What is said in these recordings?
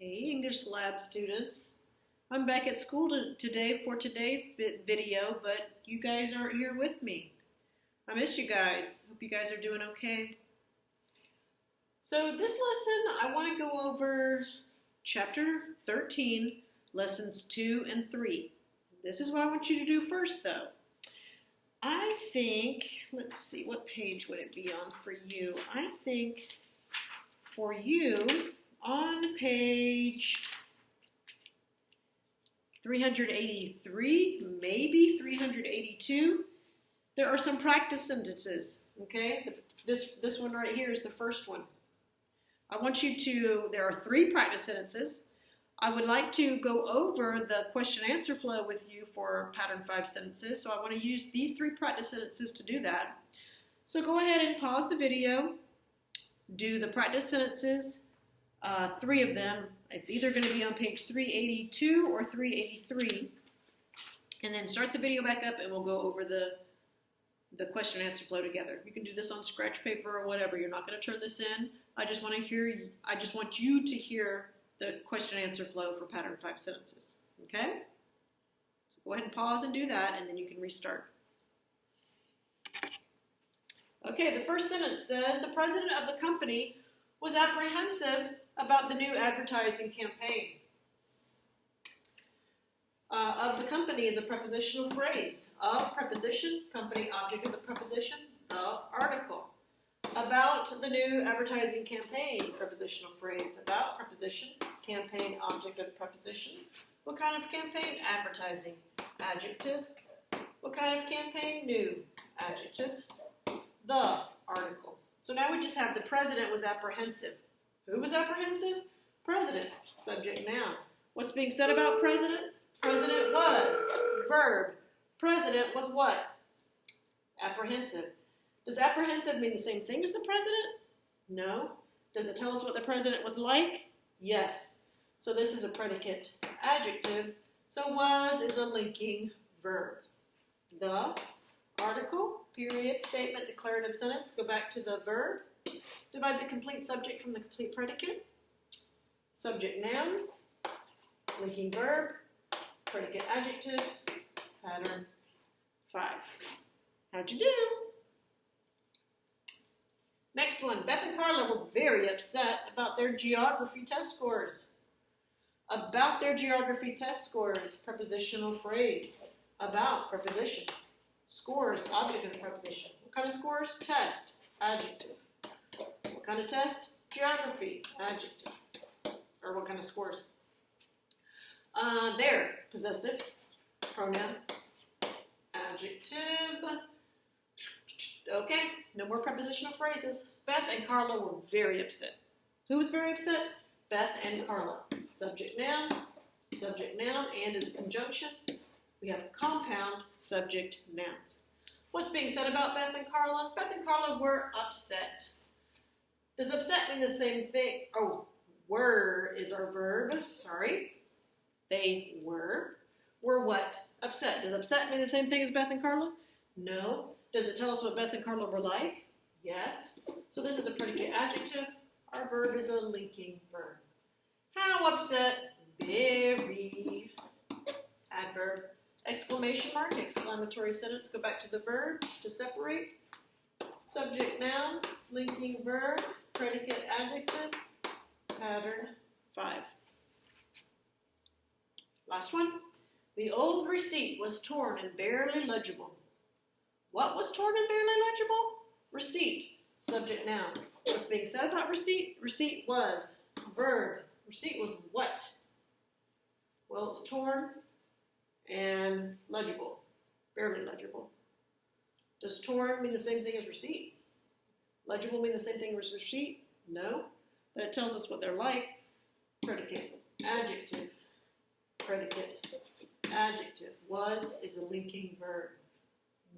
Hey English Lab students, I'm back at school today for today's video, but you guys aren't here with me. I miss you guys. Hope you guys are doing okay. So this lesson, I want to go over chapter 13, lessons 2 and 3. This is what I want you to do first though. I think, let's see, what page would it be on for you? I think for you, on page 383, maybe 382, there are some practice sentences, okay? This one right here is the first one. I want you to, there are 3 practice sentences. I would like to go over the question-answer flow with you for pattern 5 sentences, so I want to use these 3 practice sentences to do that. So go ahead and pause the video, do the practice sentences, 3 of them. It's either going to be on page 382 or 383, and then start the video back up and we'll go over the question and answer flow together. You can do this on scratch paper or whatever. You're not going to turn this in. I just want you to hear the question and answer flow for pattern 5 sentences. Okay? So go ahead and pause and do that, and then you can restart. Okay, the first sentence says, the president of the company was apprehensive about the new advertising campaign. Of the company is a prepositional phrase. Of, preposition, company, object of the preposition, of, article. About the new advertising campaign, prepositional phrase. About, preposition, campaign, object of the preposition. What kind of campaign? Advertising, adjective. What kind of campaign? New, adjective. The, article. So now we just have the president was apprehensive. Who was apprehensive? President, subject, noun. What's being said about president? President was, verb. President was what? Apprehensive. Does apprehensive mean the same thing as the president? No. Does it tell us what the president was like? Yes. So this is a predicate adjective. So was is a linking verb. The, article, period, statement, declarative sentence. Go back to the verb. Divide the complete subject from the complete predicate. Subject, noun, linking verb, predicate adjective, pattern 5. How'd you do? Next one. Beth and Carla were very upset about their geography test scores. About their geography test scores, prepositional phrase. About, preposition. Scores, object of the preposition. What kind of scores? Test, adjective. What kind of test? Geography, adjective. Or what kind of scores? There, possessive, pronoun, adjective. Okay, no more prepositional phrases. Beth and Carla were very upset. Who was very upset? Beth and Carla. Subject, noun, and is a conjunction. We have compound, subject, nouns. What's being said about Beth and Carla? Beth and Carla were upset. Does upset mean the same thing? Oh, were is our verb. Sorry. They were. Were what? Upset. Does upset mean the same thing as Beth and Carla? No. Does it tell us what Beth and Carla were like? Yes. So this is a predicate adjective. Our verb is a linking verb. How upset? Very. Adverb. Exclamation mark, exclamatory sentence. Go back to the verb to separate. Subject, noun, linking verb, predicate adjective, pattern 5. Last one. The old receipt was torn and barely legible. What was torn and barely legible? Receipt, subject, noun. What's being said about receipt? Receipt was, verb. Receipt was what? Well, it's torn and legible, barely legible. Does torn mean the same thing as receipt? Legible mean the same thing as receipt? No, but it tells us what they're like. Predicate, adjective, predicate, adjective. Was is a linking verb,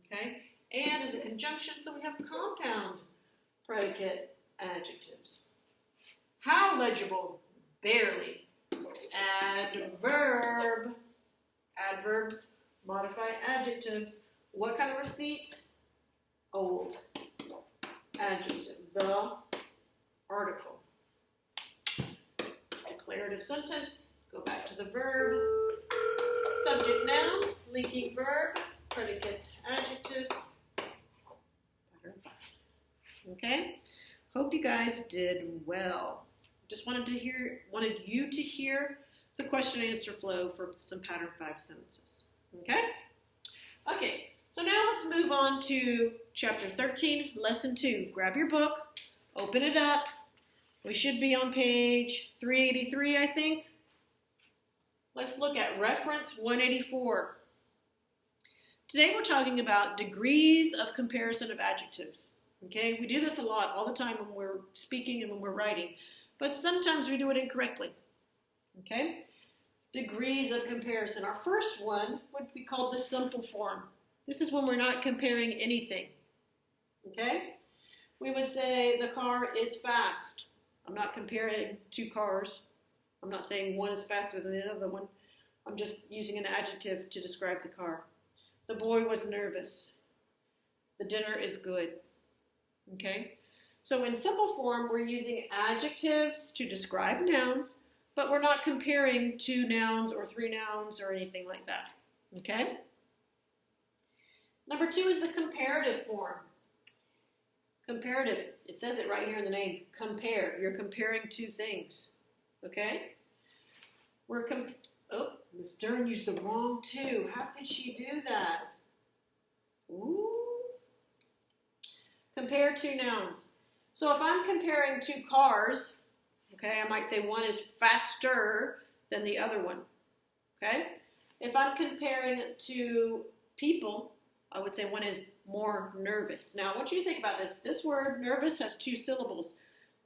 okay? And is a conjunction, so we have compound predicate adjectives. How legible? Barely. Adverb. Adverbs modify adjectives. What kind of receipt? Old. Adjective. The article. declarative sentence. Go back to the verb. Subject, noun, linking verb, predicate, adjective. Okay? Hope you guys did well. Just wanted you to hear the question and answer flow for some pattern 5 sentences. Okay? Okay, so now let's move on to chapter 13, lesson 2. Grab your book, open it up. We should be on page 383, I think. Let's look at reference 184. Today we're talking about degrees of comparison of adjectives. Okay, we do this a lot all the time when we're speaking and when we're writing, but sometimes we do it incorrectly. Okay, degrees of comparison. Our first one would be called the simple form. This is when we're not comparing anything. Okay, we would say the car is fast. I'm not comparing two cars. I'm not saying one is faster than the other one. I'm just using an adjective to describe the car. The boy was nervous. The dinner is good. Okay? So in simple form, we're using adjectives to describe nouns, but we're not comparing 2 nouns or 3 nouns or anything like that. Okay? Number 2 is the comparative form. Comparative. It says it right here in the name. Compare. You're comparing 2 things. Okay? Miss Dern used the wrong 2. How could she do that? Ooh. Compare 2 nouns. So if I'm comparing 2 cars, okay, I might say one is faster than the other one. Okay? If I'm comparing 2 people, I would say one is more nervous. Now, I want you to think about this. This word, nervous, has 2 syllables.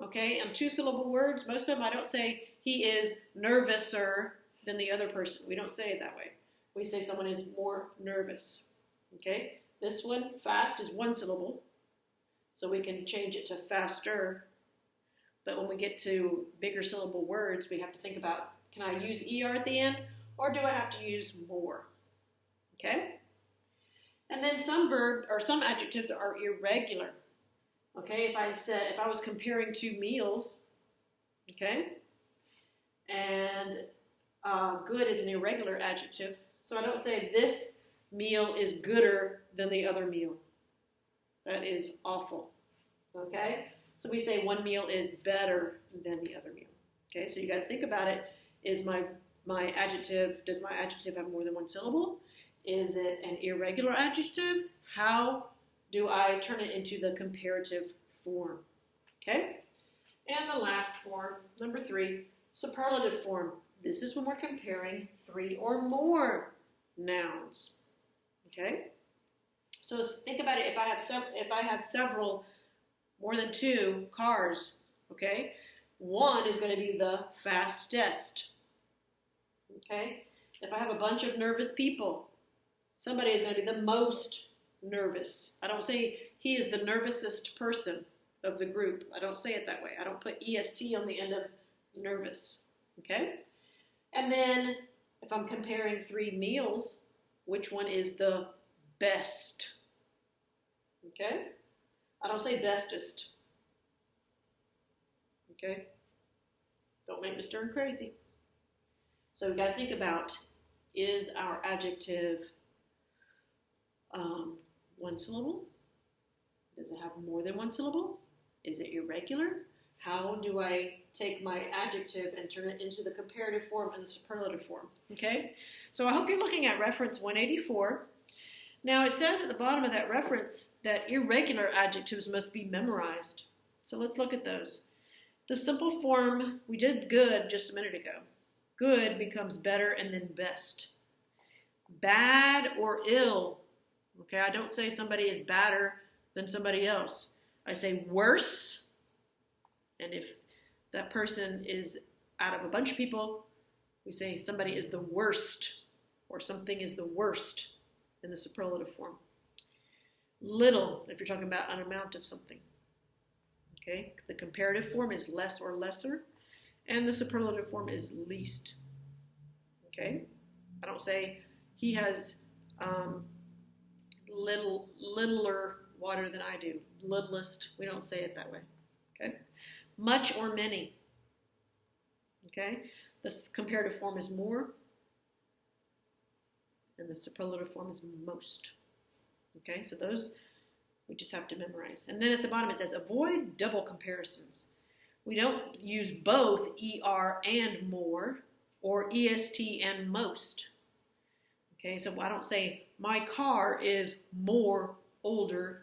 Okay? And 2-syllable words, most of them I don't say he is nervouser than the other person. We don't say it that way. We say someone is more nervous. Okay? This one, fast, is 1 syllable. So we can change it to faster. But when we get to bigger syllable words, we have to think about, can I use ER at the end, or do I have to use more? Okay? And then some adjectives are irregular. Okay, if I was comparing 2 meals, okay, and good is an irregular adjective, so I don't say this meal is gooder than the other meal. That is awful. Okay, so we say one meal is better than the other meal. Okay, so you got to think about it. Is my adjective, does my adjective have more than 1 syllable? Is it an irregular adjective? How do I turn it into the comparative form? Okay? And the last form, number 3, superlative form. This is when we're comparing 3 or more nouns. Okay? So think about it. If I have several, more than 2 cars, okay, one is going to be the fastest. Okay? If I have a bunch of nervous people, somebody is going to be the most nervous. I don't say he is the nervousest person of the group. I don't say it that way. I don't put EST on the end of nervous. Okay? And then if I'm comparing 3 meals, which one is the best? Okay? I don't say bestest. Okay? Don't make me Stern crazy. So we've got to think about, is our adjective 1 syllable? Does it have more than 1 syllable? Is it irregular? How do I take my adjective and turn it into the comparative form and the superlative form? Okay? So I hope you're looking at reference 184. Now it says at the bottom of that reference that irregular adjectives must be memorized. So let's look at those. The simple form, we did good just a minute ago. Good becomes better and then best. Bad or ill. Okay, I don't say somebody is badder than somebody else. I say worse. And if that person is out of a bunch of people, we say somebody is the worst or something is the worst in the superlative form. Little, if you're talking about an amount of something. Okay, the comparative form is less or lesser, and the superlative form is least. Okay, I don't say he has littler water than I do. Littlest, we don't say it that way. Okay, much or many. Okay? The comparative form is more, and the superlative form is most. Okay? So those we just have to memorize. And then at the bottom it says avoid double comparisons. We don't use both ER and more or EST and most. Okay, so I don't say my car is more older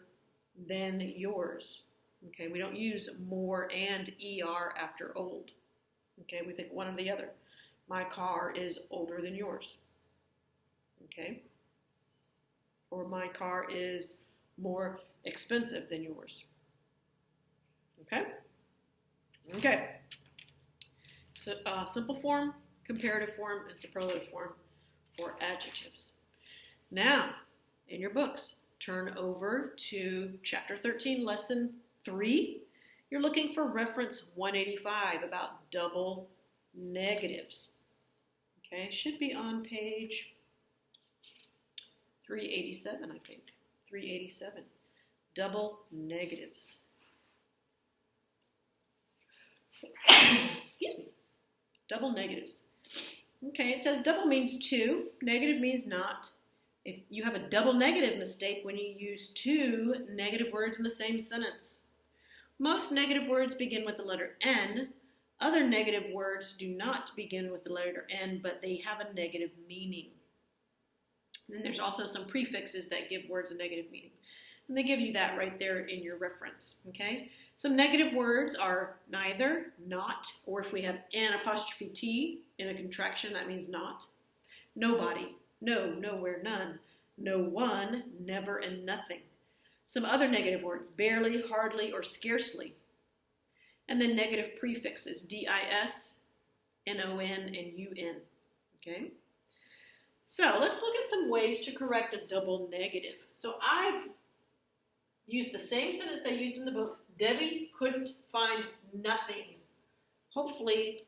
than yours. Okay, we don't use more and ER after old. Okay, we pick one or the other. My car is older than yours. Okay, or my car is more expensive than yours. Okay? Okay. So, simple form, comparative form, and superlative form for adjectives. Now, in your books, turn over to Chapter 13, Lesson 3. You're looking for reference 185 about double negatives. Okay, should be on page 387, I think. 387. Double negatives. Excuse me. Double negatives. Okay, it says double means two, negative means not. If you have a double negative mistake when you use two negative words in the same sentence. Most negative words begin with the letter N. Other negative words do not begin with the letter N, but they have a negative meaning. And then there's also some prefixes that give words a negative meaning. And they give you that right there in your reference, okay? Some negative words are neither, not, or if we have N''T in a contraction, that means not. Nobody, no, nowhere, none. No one, never, and nothing. Some other negative words, barely, hardly, or scarcely. And then negative prefixes, dis, non, and un, okay? So let's look at some ways to correct a double negative. So I've used the same sentence they used in the book. Debbie couldn't find nothing. Hopefully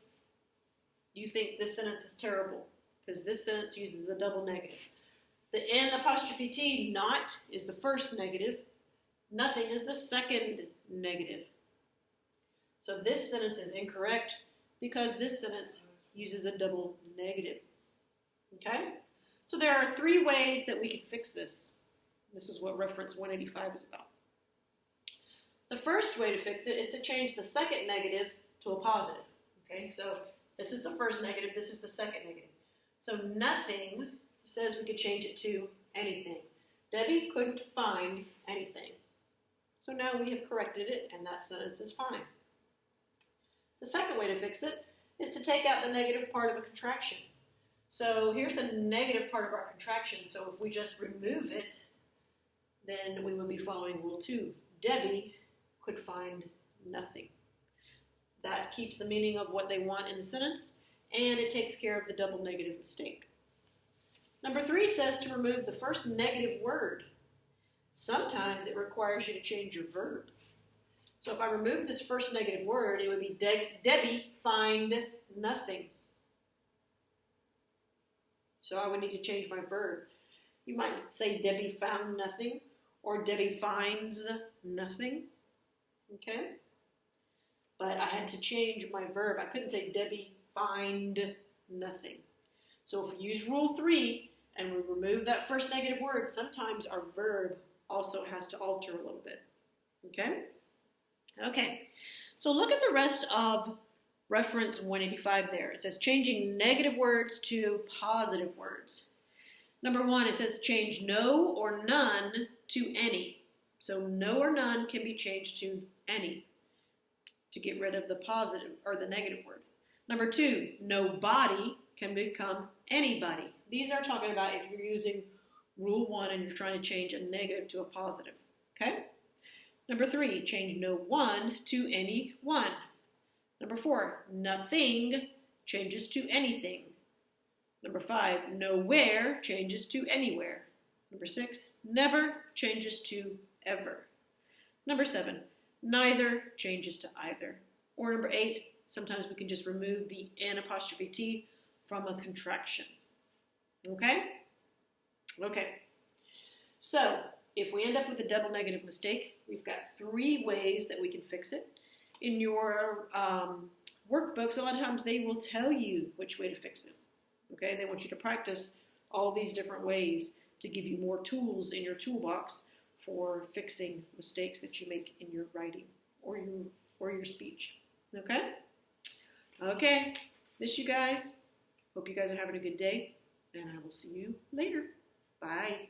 you think this sentence is terrible because this sentence uses a double negative. The N''T, not, is the first negative. Nothing is the second negative. So this sentence is incorrect because this sentence uses a double negative. Okay? So there are three ways that we can fix this. This is what reference 185 is about. The first way to fix it is to change the second negative to a positive. Okay, so this is the first negative, this is the second negative. So nothing says we could change it to anything. Debbie couldn't find anything. So now we have corrected it, and that sentence is fine. The second way to fix it is to take out the negative part of a contraction. So here's the negative part of our contraction. So if we just remove it, then we would be following rule 2. Debbie could find nothing. That keeps the meaning of what they want in the sentence, and it takes care of the double negative mistake. Number 3 says to remove the first negative word. Sometimes it requires you to change your verb. So if I remove this first negative word, it would be Debbie find nothing. So I would need to change my verb. You might say Debbie found nothing, or Debbie finds nothing. Okay? But I had to change my verb. I couldn't say Debbie find nothing. So if we use rule 3 and we remove that first negative word, sometimes our verb also has to alter a little bit. Okay? Okay. So look at the rest of reference 185 there. It says changing negative words to positive words. Number 1, it says change no or none to any. So no or none can be changed to any to get rid of the positive or the negative word. Number 2, nobody can become anybody. These are talking about if you're using rule 1 and you're trying to change a negative to a positive. Okay? Number 3, change no one to any one. Number 4, nothing changes to anything. Number 5, nowhere changes to anywhere. Number 6, never changes to ever. Number 7, neither changes to either. Or number 8, sometimes we can just remove the N''T from a contraction. Okay? Okay. So, if we end up with a double negative mistake, we've got 3 ways that we can fix it. In your workbooks, a lot of times they will tell you which way to fix it. Okay, they want you to practice all these different ways to give you more tools in your toolbox for fixing mistakes that you make in your writing or your speech. Okay? Okay. Miss you guys. Hope you guys are having a good day, and I will see you later. Bye.